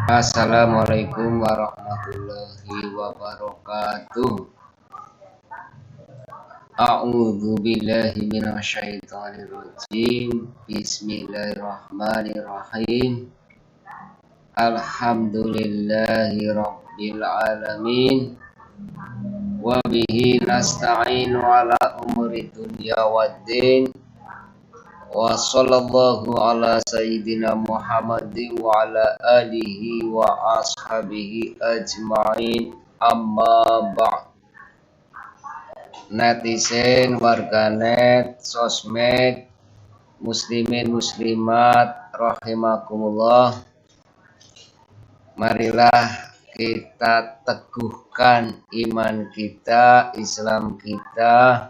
Assalamualaikum warahmatullahi wabarakatuh. A'udzu billahi minasyaitonir rajim. Bismillahirrahmanirrahim. Alhamdulillahi rabbil alamin. Wa bihi nasta'inu ala umuri dunya waddin. Wa sallallahu ala sayyidina Muhammadin wa ala alihi wa ashabihi ajma'in, amma ba'd. Netizen, warganet, sosmed, muslimin muslimat rahimakumullah, marilah kita teguhkan iman kita, Islam kita.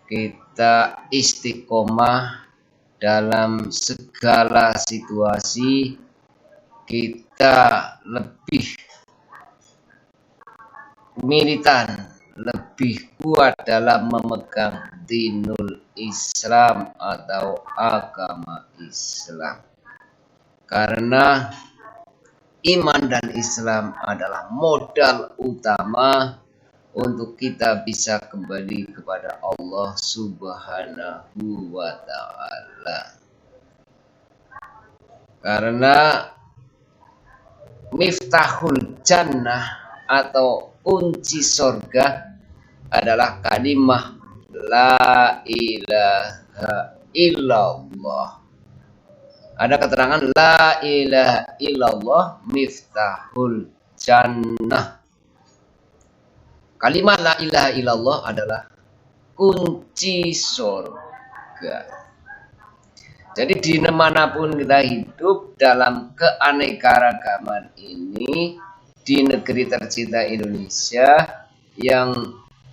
Kita istiqomah dalam segala situasi. Kita lebih militan, lebih kuat dalam memegang dinul Islam atau agama Islam. Karena iman dan Islam adalah modal utama untuk kita bisa kembali kepada Allah Subhanahu wa ta'ala. Karena miftahul jannah atau kunci surga adalah kalimah la ilaha illallah. Ada keterangan la ilaha illallah miftahul jannah. Kalimat la ilaha illallah adalah kunci surga. Jadi di manapun kita hidup dalam keanekaragaman ini, di negeri tercinta Indonesia yang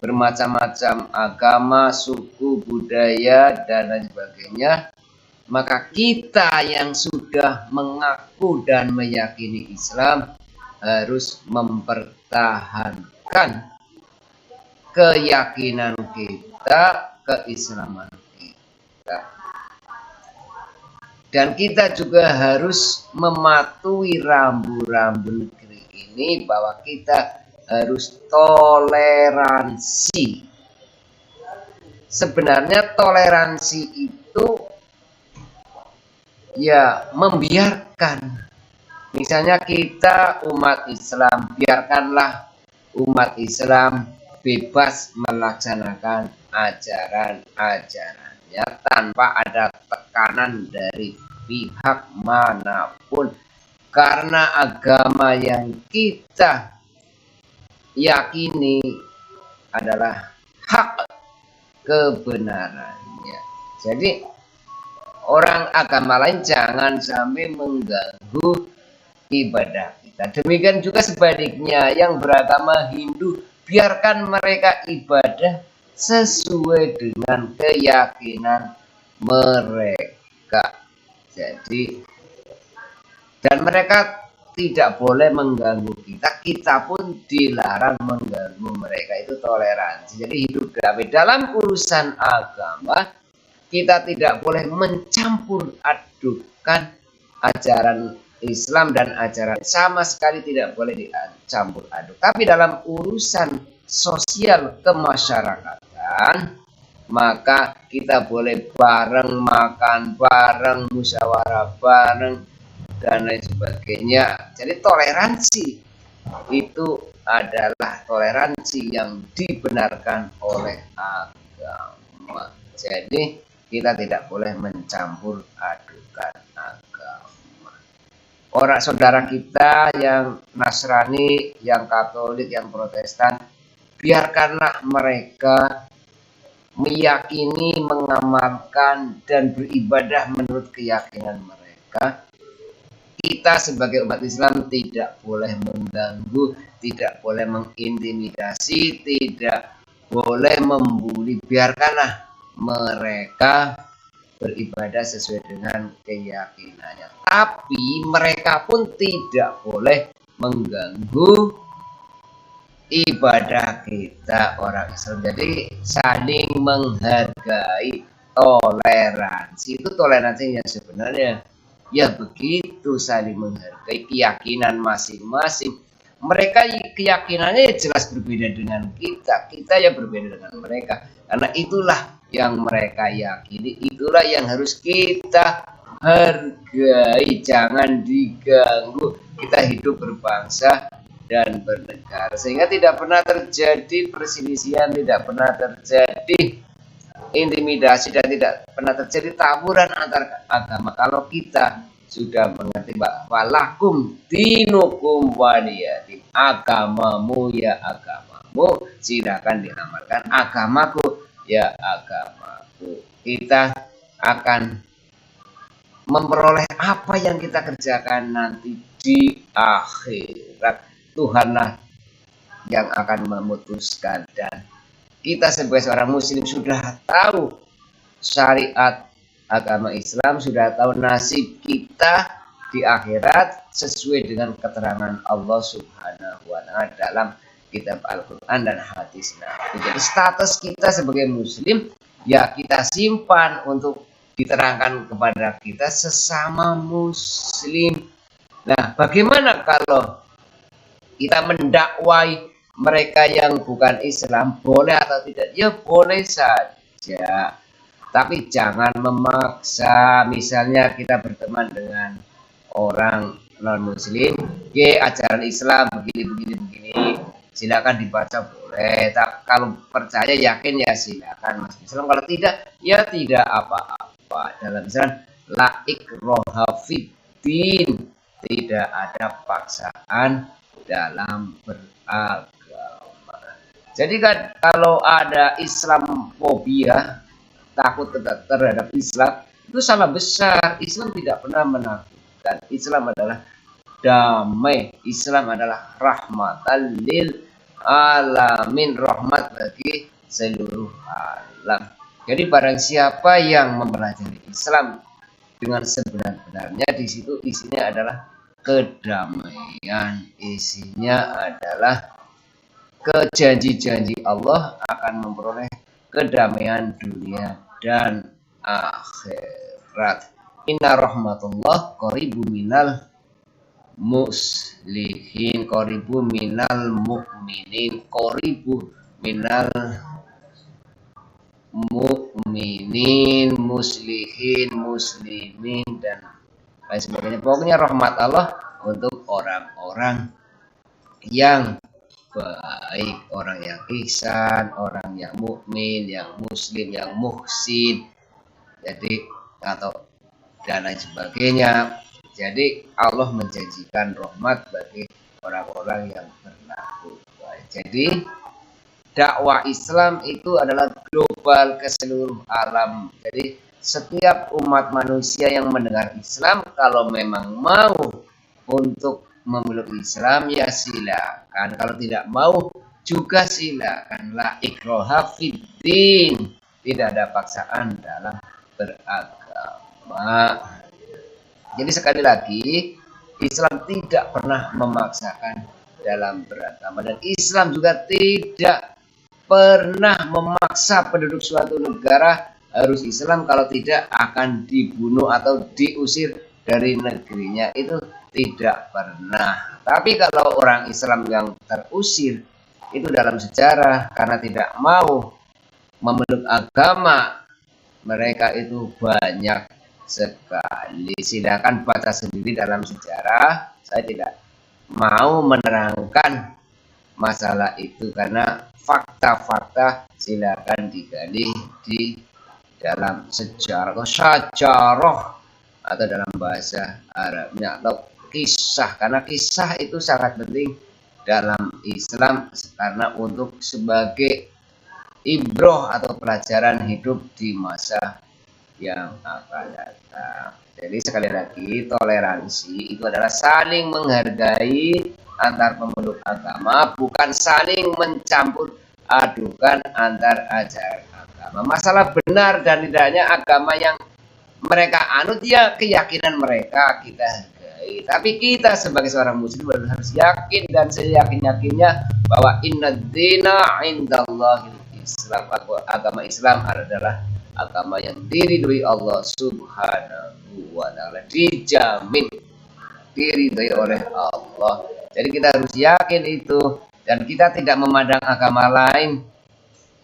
bermacam-macam agama, suku, budaya, dan lain sebagainya, maka kita yang sudah mengaku dan meyakini Islam harus mempertahankan keyakinan kita, keislaman kita. Dan kita juga harus mematuhi rambu-rambu negeri ini bahwa kita harus toleransi. Sebenarnya toleransi itu ya membiarkan. Misalnya kita umat Islam, biarkanlah umat Islam bebas melaksanakan ajaran-ajarannya tanpa ada tekanan dari pihak manapun, karena agama yang kita yakini adalah hak kebenarannya. Jadi orang agama lain jangan sampai mengganggu ibadah kita. Demikian juga sebaliknya, yang beragama Hindu, biarkan mereka ibadah sesuai dengan keyakinan mereka. Jadi, dan mereka tidak boleh mengganggu kita. Kita pun dilarang mengganggu mereka. Itu toleransi. Jadi hidup damai. Dalam urusan agama, kita tidak boleh mencampur adukan ajaran Islam dan ajaran, sama sekali tidak boleh dicampur aduk. Tapi dalam urusan sosial kemasyarakatan, maka kita boleh bareng, makan bareng, musyawarah bareng, dan lain sebagainya. Jadi toleransi itu adalah toleransi yang dibenarkan oleh agama. Jadi kita tidak boleh mencampur adukan agama. Orang saudara kita yang Nasrani, yang Katolik, yang Protestan, biarkanlah mereka meyakini, mengamalkan, dan beribadah menurut keyakinan mereka. Kita sebagai umat Islam tidak boleh mengganggu, tidak boleh mengintimidasi, tidak boleh membuli. Biarkanlah mereka beribadah sesuai dengan keyakinannya. Tapi mereka pun tidak boleh mengganggu ibadah kita orang Islam. Jadi saling menghargai, toleransi. Itu toleransinya sebenarnya. Ya begitu, saling menghargai keyakinan masing-masing. Mereka keyakinannya jelas berbeda dengan kita, kita ya berbeda dengan mereka. Karena itulah yang mereka yakini, itulah yang harus kita hargai, jangan diganggu. Kita hidup berbangsa dan bernegara, sehingga tidak pernah terjadi perselisihan, tidak pernah terjadi intimidasi, dan tidak pernah terjadi tawuran antar agama. Kalau kita sudah mengerti bahwa lakum dinukum waliyadin, agamamu ya agamamu, silakan diamalkan, agamaku ya agamaku. Kita akan memperoleh apa yang kita kerjakan nanti di akhirat. Tuhanlah yang akan memutuskan, dan kita sebagai seorang muslim sudah tahu syariat agama Islam, sudah tahu nasib kita di akhirat sesuai dengan keterangan Allah Subhanahu wa Ta'ala dalam kitab Al-Quran dan hadis Nabi. Jadi status kita sebagai muslim ya kita simpan untuk diterangkan kepada kita sesama muslim. Nah, bagaimana kalau kita mendakwai mereka yang bukan Islam, boleh atau tidak? Ya boleh saja, tapi jangan memaksa. Misalnya kita berteman dengan orang non muslim, ajaran Islam begini, silakan dibaca, boleh. Kalau percaya yakin ya silakan Mas Islam, kalau tidak ya tidak apa-apa. Dalam Islam la ikraha fiddin, tidak ada paksaan dalam beragama. Jadi kan kalau ada Islamfobia, takut terhadap Islam, itu salah besar. Islam tidak pernah menakutkan. Islam adalah damai. Islam adalah rahmatan lil alamin, rahmat bagi seluruh alam. Jadi barang siapa yang mempelajari Islam dengan sebenar-benarnya, di situ isinya adalah kedamaian, isinya adalah janji-janji Allah akan memperoleh kedamaian dunia dan akhirat. Inna rahmatullah qaribu minal muslihin, qaribu minal mu'minin, qaribu minal mu'minin, muslihin, muslimin, dan lain sebagainya. Pokoknya rahmat Allah untuk orang-orang yang baik, orang yang ihsan, orang yang mukmin, yang muslim, yang muhsin, jadi atau dan lain sebagainya. Jadi Allah menjanjikan rahmat bagi orang-orang yang berlaku baik. Jadi dakwah Islam itu adalah global ke seluruh alam. Jadi setiap umat manusia yang mendengar Islam, kalau memang mau untuk memeluk Islam ya silakan, kalau tidak mau juga silakan. La ikraha fiddin, tidak ada paksaan dalam beragama. Jadi sekali lagi, Islam tidak pernah memaksakan dalam beragama, dan Islam juga tidak pernah memaksa penduduk suatu negara harus Islam, kalau tidak akan dibunuh atau diusir dari negerinya. Itu tidak pernah. Tapi kalau orang Islam yang terusir itu dalam sejarah karena tidak mau memeluk agama, mereka itu banyak sekali. Silakan baca sendiri dalam sejarah. Saya tidak mau menerangkan masalah itu karena fakta-fakta silakan digali di dalam sejarah atau dalam bahasa Arabnya, atau kisah, karena kisah itu sangat penting dalam Islam karena untuk sebagai ibroh atau pelajaran hidup di masa yang akan datang. Jadi sekali lagi, toleransi itu adalah saling menghargai antar pemeluk agama, bukan saling mencampur adukan antar ajaran agama. Masalah benar dan tidaknya agama yang mereka anut ya keyakinan mereka kita hargai. Tapi kita sebagai seorang muslim harus yakin dan seyakin-yakinnya bahwa inna dina indallahil Islam, agama Islam adalah agama yang diridhoi Allah Subhanahu wa taala, dijamin diridhoi oleh Allah. Jadi kita harus yakin itu, dan kita tidak memandang agama lain,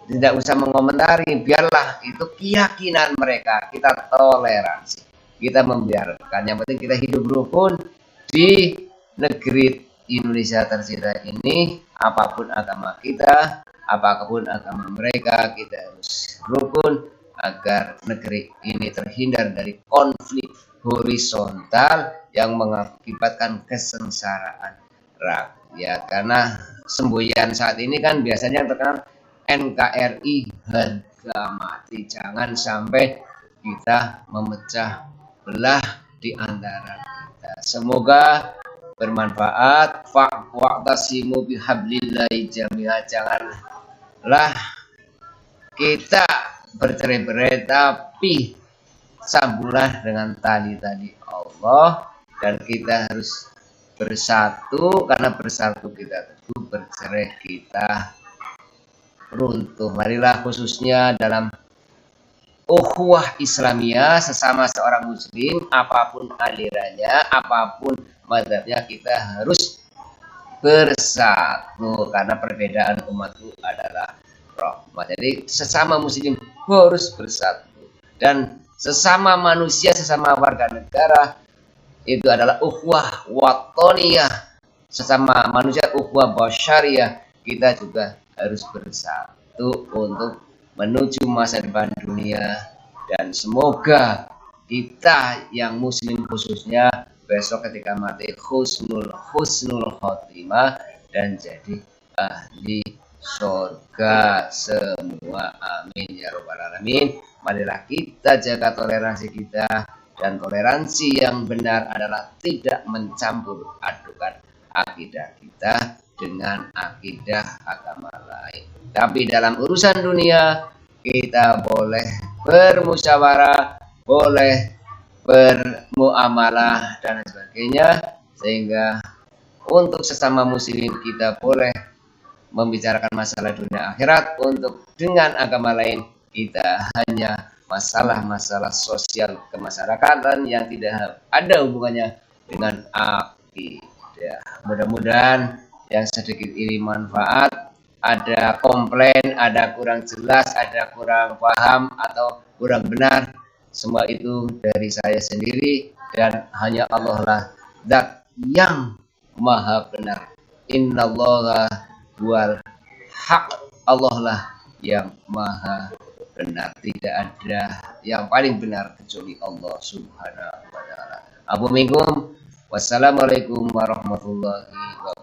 tidak usah mengomentari, biarlah itu keyakinan mereka, kita toleransi, kita membiarkan. Yang penting kita hidup rukun di negeri Indonesia tercinta ini. Apapun agama kita, apapun agama mereka, kita harus rukun agar negeri ini terhindar dari konflik horizontal yang mengakibatkan kesengsaraan rakyat. Karena semboyan saat ini kan biasanya yang terkenal NKRI harga mati. Jangan sampai kita memecah belah di antara kita. Semoga bermanfaat. Wa'tasimu bihablillahi jami'a. Janganlah kita bercerai-berai, tapi sambunglah dengan tali-tali Allah, dan kita harus bersatu, karena bersatu kita teguh, bercerai kita runtuh. Marilah khususnya dalam ukhuwah Islamiyah sesama seorang muslim, apapun alirannya, apapun mazhabnya, kita harus bersatu, karena perbedaan umat itu adalah rahmat. Jadi sesama muslim harus bersatu, dan sesama manusia, sesama warga negara itu adalah ukhuwah watoniyah, sesama manusia ukhuwah basyariyah. Kita juga harus bersatu untuk menuju masa depan dunia, dan semoga kita yang muslim khususnya besok ketika mati husnul khotimah dan jadi ahli surga semua, amin ya robbal alamin. Marilah kita jaga toleransi kita, dan toleransi yang benar adalah tidak mencampur adukan akidah kita dengan akidah agama lain. Tapi dalam urusan dunia kita boleh bermusyawarah, boleh bermuamalah dan sebagainya, sehingga untuk sesama muslim kita boleh membicarakan masalah dunia akhirat. Untuk dengan agama lain kita hanya masalah-masalah sosial kemasyarakatan yang tidak ada hubungannya dengan akidah. Mudah-mudahan yang sedikit ini manfaat. Ada komplain, ada kurang jelas, ada kurang paham atau kurang benar, semua itu dari saya sendiri, dan hanya Allah lah zat yang maha benar. Innallaha wal haq, Allah lah yang maha benar. Tidak ada yang paling benar kecuali Allah Subhanahu wa taala. Assalamualaikum warahmatullahi wabarakatuh.